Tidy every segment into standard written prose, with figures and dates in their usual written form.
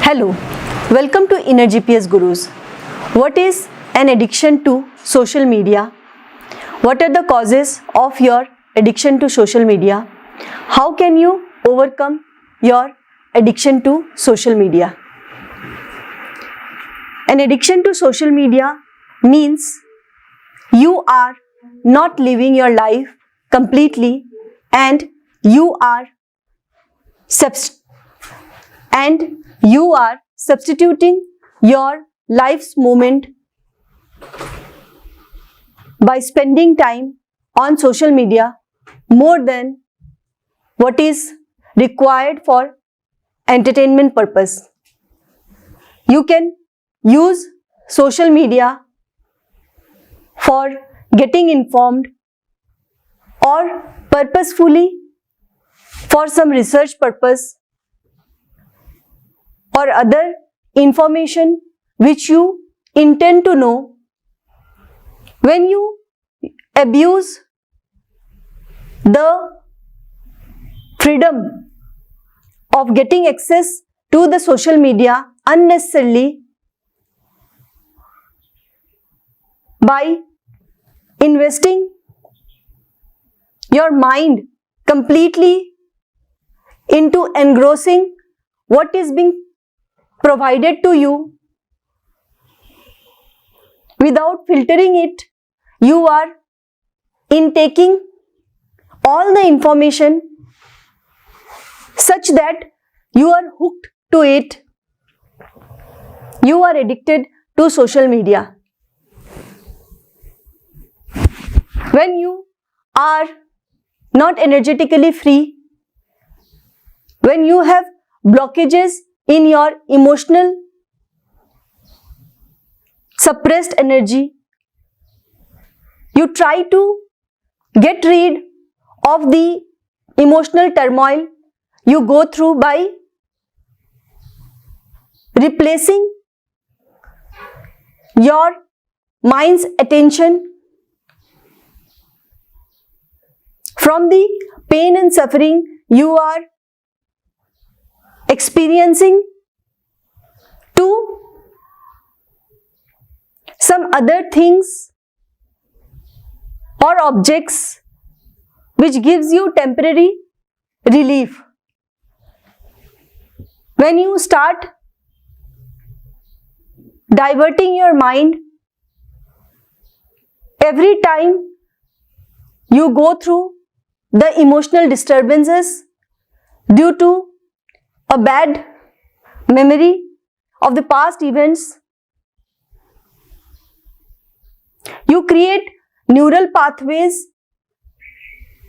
Hello, welcome to Inner GPS Gurus. What is an addiction to social media? What are the causes of your addiction to social media? How can you overcome your addiction to social media? An addiction to social media means you are not living your life completely and you are substituting your life's moment by spending time on social media more than what is required for entertainment purpose. You can use social media for getting informed or purposefully for some research purpose or other information which you intend to know. When you abuse the freedom of getting access to the social media unnecessarily by investing your mind completely into engrossing what is being provided to you without filtering it, you are intaking all the information such that you are hooked to it. You are addicted to social media. When you are not energetically free, when you have blockages in your emotional suppressed energy, you try to get rid of the emotional turmoil you go through by replacing your mind's attention from the pain and suffering you are experiencing to some other things or objects which gives you temporary relief. When you start diverting your mind every time you go through the emotional disturbances due to a bad memory of the past events, you create neural pathways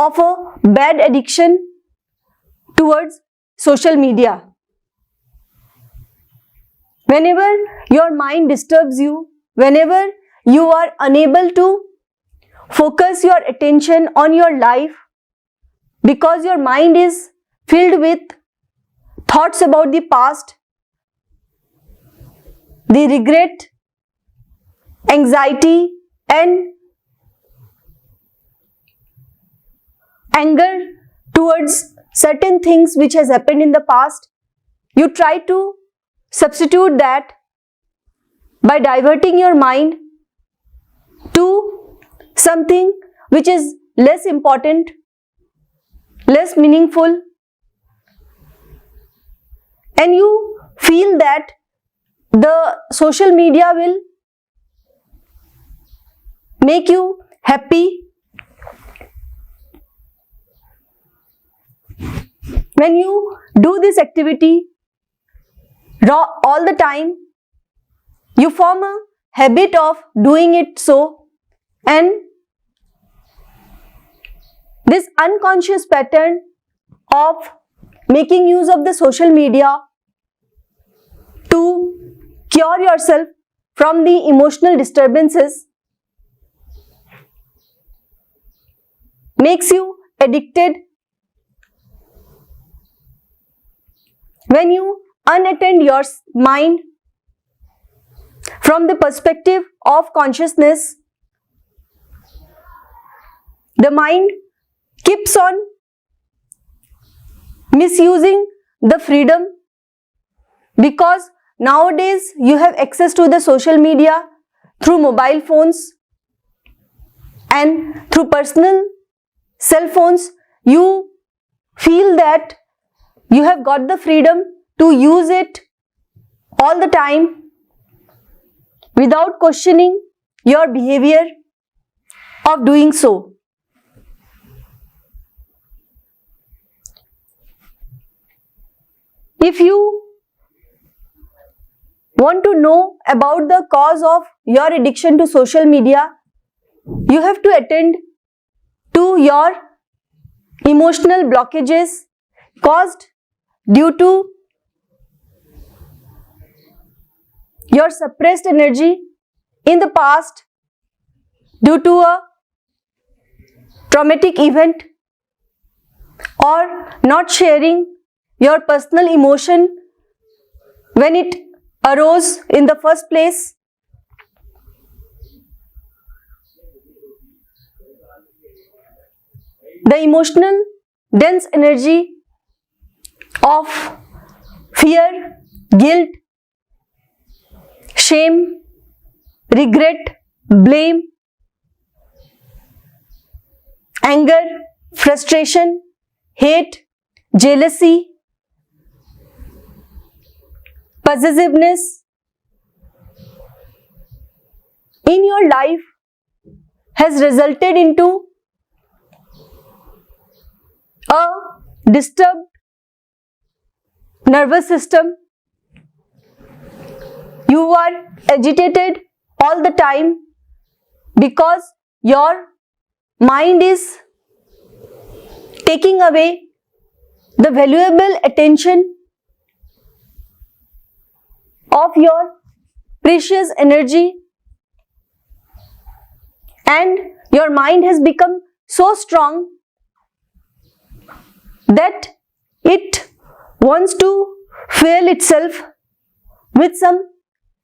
of a bad addiction towards social media. Whenever your mind disturbs you, whenever you are unable to focus your attention on your life because your mind is filled with thoughts about the past, the regret, anxiety and anger towards certain things which has happened in the past, you try to substitute that by diverting your mind to something which is less important, less meaningful, and you feel that the social media will make you happy. When you do this activity all the time, you form a habit of doing it so, and this unconscious pattern of making use of the social media to cure yourself from the emotional disturbances makes you addicted. When you unattend your mind from the perspective of consciousness, the mind keeps on misusing the freedom because nowadays you have access to the social media through mobile phones and through personal cell phones. You feel that you have got the freedom to use it all the time without questioning your behavior of doing so. If you want to know about the cause of your addiction to social media, you have to attend to your emotional blockages caused due to your suppressed energy in the past due to a traumatic event, or not sharing your personal emotion when it arose in the first place. The emotional dense energy of fear, guilt, shame, regret, blame, anger, frustration, hate, jealousy, possessiveness in your life has resulted into a disturbed nervous system. You are agitated all the time because your mind is taking away the valuable attention of your precious energy, and your mind has become so strong that it wants to fuel itself with some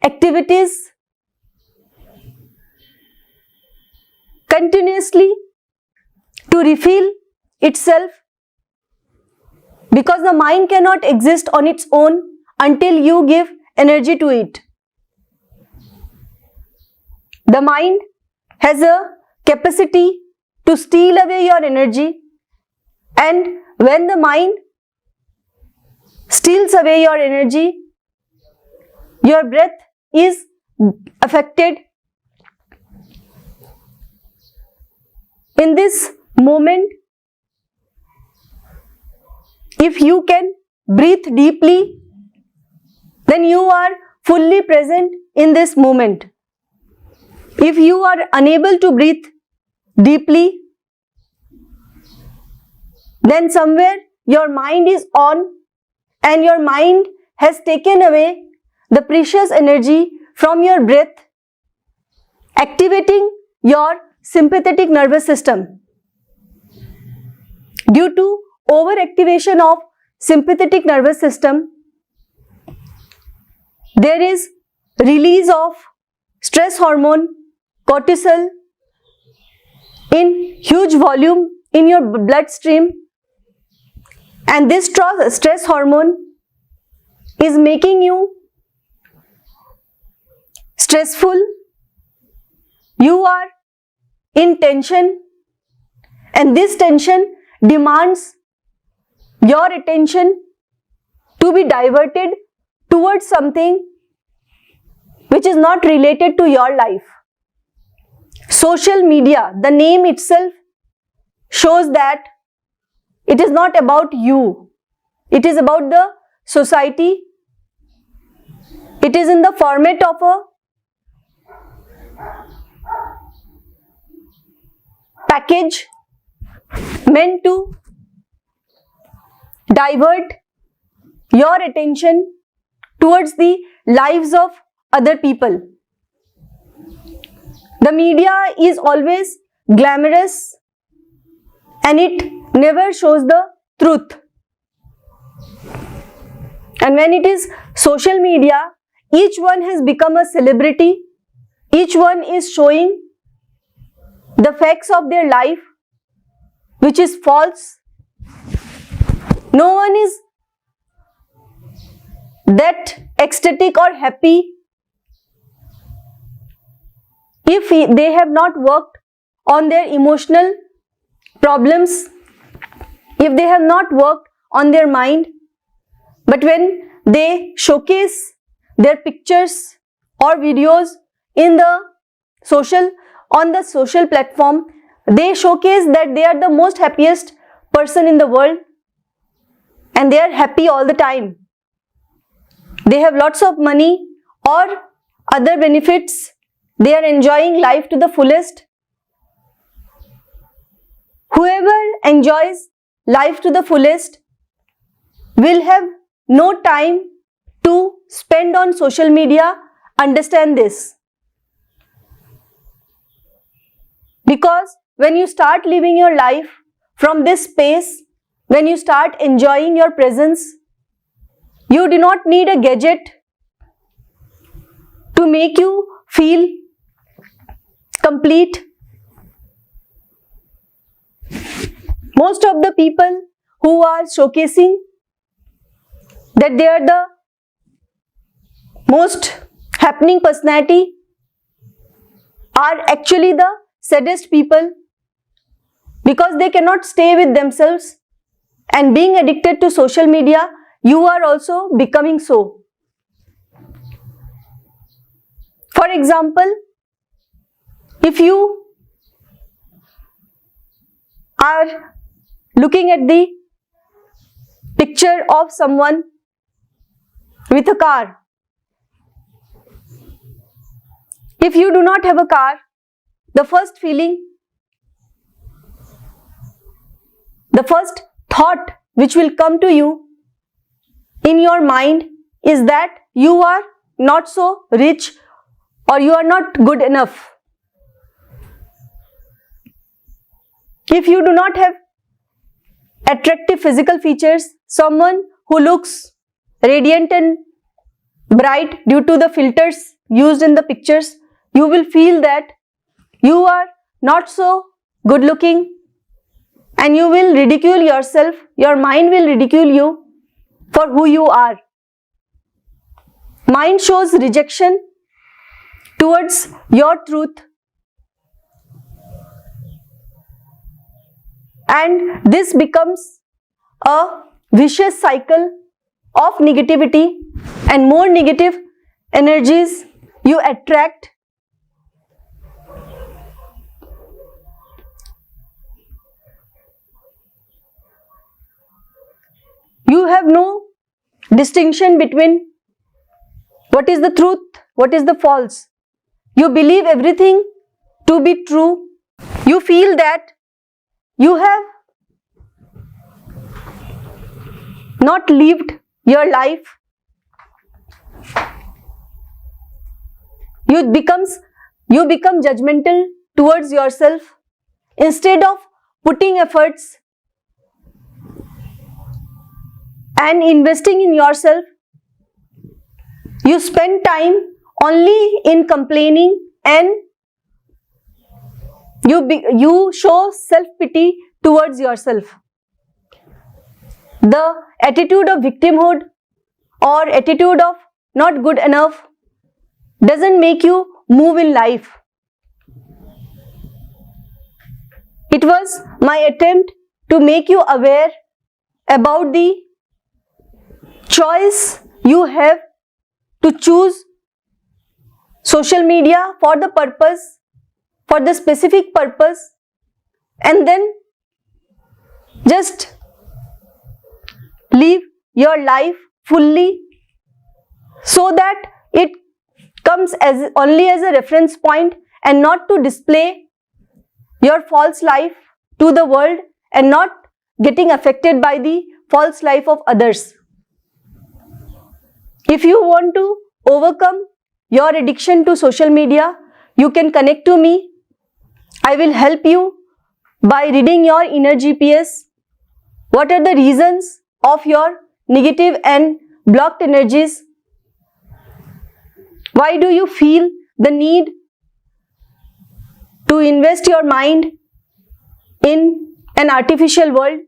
activities continuously to refill itself, because the mind cannot exist on its own until you give energy to it. The mind has a capacity to steal away your energy, and when the mind steals away your energy, your breath is affected. In this moment, if you can breathe deeply, then you are fully present in this moment. If you are unable to breathe deeply, then somewhere your mind is on and your mind has taken away the precious energy from your breath, activating your sympathetic nervous system. Due to overactivation of sympathetic nervous system, there is release of stress hormone, cortisol, in huge volume in your bloodstream, and this stress hormone is making you stressful. You are in tension, and this tension demands your attention to be diverted towards something which is not related to your life. Social media, the name itself shows that it is not about you. It is about the society. It is in the format of a package meant to divert your attention towards the lives of other people. The media is always glamorous and it never shows the truth. And when it is social media, each one has become a celebrity. Each one is showing the facts of their life, which is false. No one is that ecstatic or happy if they have not worked on their emotional problems, if they have not worked on their mind. But when they showcase their pictures or videos on the social platform, they showcase that they are the most happiest person in the world and they are happy all the time. They have lots of money or other benefits. They are enjoying life to the fullest. Whoever enjoys life to the fullest will have no time to spend on social media. Understand this. Because when you start living your life from this space, when you start enjoying your presence, you do not need a gadget to make you feel complete. Most of the people who are showcasing that they are the most happening personality are actually the saddest people, because they cannot stay with themselves, and being addicted to social media, you are also becoming so. For example, if you are looking at the picture of someone with a car, if you do not have a car, the first feeling, the first thought which will come to you in your mind is that you are not so rich or you are not good enough. If you do not have attractive physical features, someone who looks radiant and bright due to the filters used in the pictures, you will feel that you are not so good looking and you will ridicule yourself. Your mind will ridicule you for who you are. Mind shows rejection towards your truth, and this becomes a vicious cycle of negativity, and more negative energies you attract. You have no distinction between what is the truth, what is the false. You believe everything to be true. You feel that you have not lived your life. You become judgmental towards yourself. Instead of putting efforts and investing in yourself, you spend time only in complaining, and you show self-pity towards yourself. The attitude of victimhood or attitude of not good enough doesn't make you move in life. It was my attempt to make you aware about the choice you have to choose social media for the purpose, for the specific purpose, and then just live your life fully, so that it comes as only as a reference point and not to display your false life to the world and not getting affected by the false life of others. If you want to overcome your addiction to social media, you can connect to me. I will help you by reading your inner GPS. What are the reasons of your negative and blocked energies? Why do you feel the need to invest your mind in an artificial world?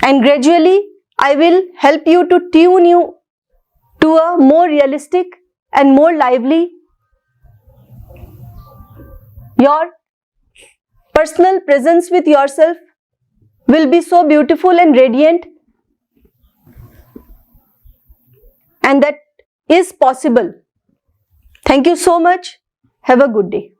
And gradually, I will help you to tune to a more realistic and more lively. Your personal presence with yourself will be so beautiful and radiant, and that is possible. Thank you so much. Have a good day.